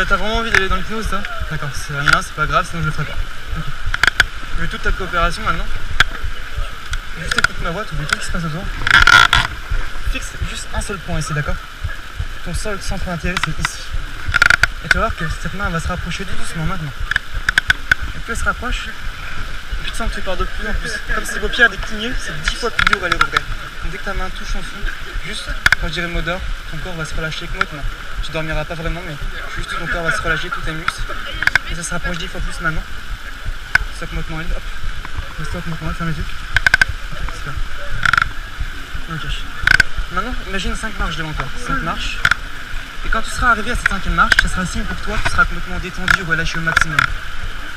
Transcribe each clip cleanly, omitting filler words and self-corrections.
t'as vraiment envie d'aller dans l'hypnose, ça? D'accord, c'est rien, c'est pas grave, sinon je le ferai pas. Okay. Je veux toute ta coopération maintenant. Juste écoute ma voix, tu oublies tout ce qui se passe autour. Fixe juste un seul point ici, d'accord? Ton seul centre d'intérêt, c'est ici. Et tu vas voir que cette main va se rapprocher doucement maintenant. Et plus elle se rapproche, plus tu sens que tu pars de plus en plus. Comme si vos pieds avaient cligné, c'est 10 fois plus dur à aller au regret. Donc dès que ta main touche en dessous, juste quand je dirai le mot d'or, ton corps va se relâcher complètement. Tu dormiras pas vraiment, mais juste ton corps va se relâcher, tous tes muscles. Et ça se rapproche 10 fois plus maintenant. Stop complètement, hop. Stop complètement, ferme les yeux. Super. Ok. Maintenant, imagine 5 marches devant toi. 5 marches. Et quand tu seras arrivé à cette 5e marche, ça sera un signe pour toi que tu seras complètement détendu ou relâché au maximum.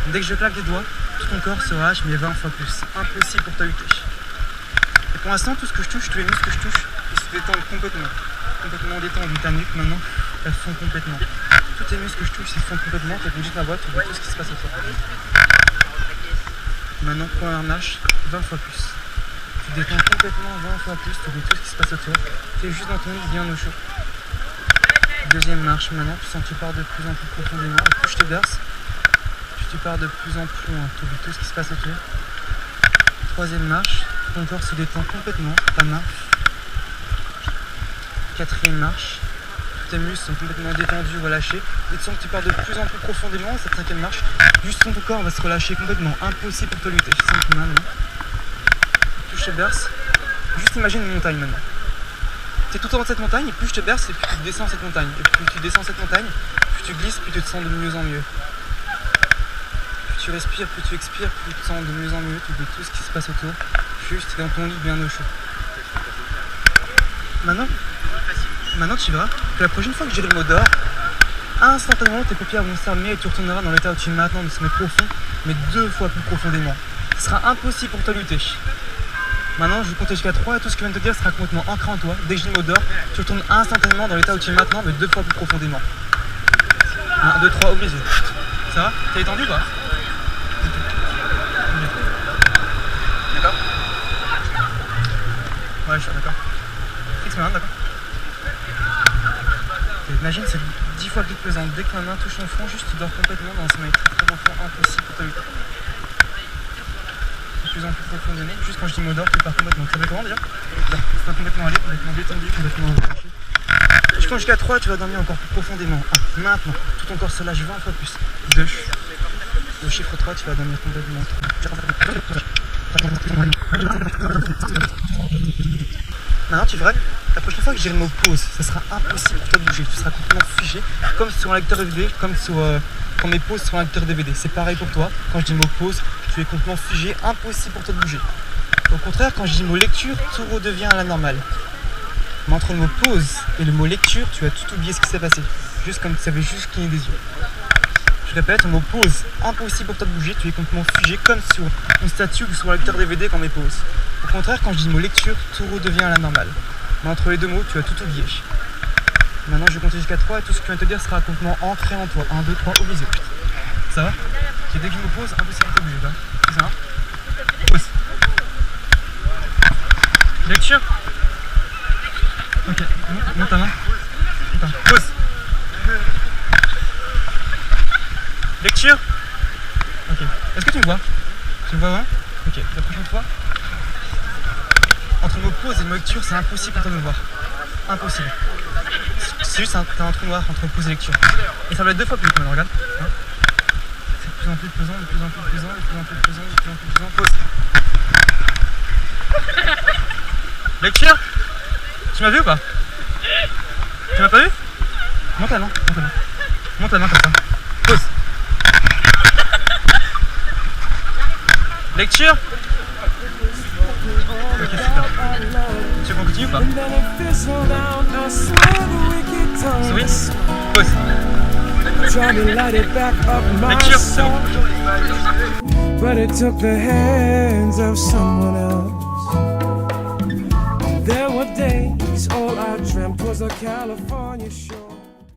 Dès que je claque les doigts, tout ton corps se relâche, mais 20 fois plus. Impossible pour toi de lutter. Et pour l'instant, tout ce que je touche, tous les muscles que je touche, ils se détendent complètement. Complètement détendus. Ta nuque, maintenant, elles font complètement. Tous tes muscles que je touche, ils se font complètement. Tu as juste ma voix, tu vois tout ce qui se passe autour. Maintenant, première marche, 20 fois plus. Tu détends complètement 20 fois plus, tu vois tout ce qui se passe autour. Tu es juste dans ton lit, bien au chaud. Deuxième marche maintenant, tu sens que tu pars de plus en plus profondément. Et plus je te berce, plus tu pars de plus en plus loin. Tu oublies tout ce qui se passe autour. Troisième marche, ton corps se détend complètement, ta main. Quatrième marche, tous tes muscles sont complètement détendus, relâchés. Et tu sens que tu pars de plus en plus profondément. Cette 5e marche, juste ton corps va se relâcher complètement. Impossible pour te lutter. Je sens que maintenant, plus je te berce, juste imagine une montagne maintenant. Tu es tout en haut de cette montagne, et plus je te berce, et plus tu descends cette montagne. Et plus tu descends cette montagne, plus tu glisses, plus tu te sens de mieux en mieux. Plus tu respires, plus tu expires, plus tu te sens de mieux en mieux. Tu oublies tout ce qui se passe autour. Juste dans ton lit bien au chaud. Maintenant tu verras que la prochaine fois que je dirai le mot d'or, instantanément tes paupières vont s'armer et tu retourneras dans l'état où tu es maintenant, de sommeil profond, mais 2 fois plus profondément. Ce sera impossible pour toi de lutter. Maintenant, je vais compter jusqu'à 3 et tout ce que je viens de te dire sera complètement ancré en toi. Dès que je dis le mot d'or, tu retournes instantanément dans l'état où tu es maintenant, mais 2 fois plus profondément. 1, 2, 3, oublie les yeux. Ça va? T'es étendu ou pas? D'accord? Ouais, je suis d'accord. Fixe ma main, d'accord? Imagine, c'est 10 fois plus pesant. Dès que ma main touche ton front, juste tu dors complètement dans un sommeil très très profond, impossible pour te lutter. De plus en plus profondément, juste quand je dis mot d'or, tu pars complètement. Ça fait comment déjà? Tu vas complètement aller, complètement détendu, complètement relâché. Je compte jusqu'à 3, tu vas dormir encore plus profondément. 1, maintenant, tout ton corps se lâche 20 fois plus. 2, au chiffre 3, tu vas dormir complètement. Maintenant, tu verras, la prochaine fois que je dirai le mot pause, ça sera impossible pour toi de bouger. Tu seras complètement figé, comme sur un lecteur DVD, comme sur quand mes pauses sur un lecteur DVD. C'est pareil pour toi. Quand je dis le mot pause, tu es complètement figé, impossible pour toi de bouger. Au contraire, quand je dis le mot lecture, tout redevient à la normale. Mais entre le mot pause et le mot lecture, tu as tout oublié ce qui s'est passé. Juste comme si tu avais juste cligné des yeux. Je répète, le mot pause, impossible pour toi de bouger, tu es complètement figé comme sur une statue ou sur un lecteur DVD quand mes pauses. Au contraire, quand je dis le mot lecture, tout redevient à la normale. Mais entre les deux mots, tu as tout oublié. Maintenant, je vais compter jusqu'à 3 et tout ce que je viens de te dire sera complètement ancré en toi. 1, 2, 3, oublie les yeux. Ça va? Et dès que je me pose, impossible pour toi de bouger, là. Ça va? Pause. Lecture. Ok, monte ta main. Pause. Lecture. Ok. Est-ce que tu me vois? Tu me vois, hein? Ok. La prochaine fois, entre le mot pause et le mot lecture, c'est impossible pour toi de me voir. Impossible. C'est juste t'as un trou noir entre pause et lecture. Et ça va être 2 fois plus maintenant, regarde. Hein, c'est de plus en plus pesant, de plus en plus pesant, de plus en plus pesant, de plus en plus pesant. Pause. Lecture. Tu m'as vu ou pas? Tu m'as pas vu? Monte la main, monte la main. Monte la main comme ça. Pause. Lecture. Ok, super. Tu veux qu'on continue ou pas? Oui. Pause. Lecture, c'est bon. But it took the hands of someone else. There were days all I dreamt was a California shore.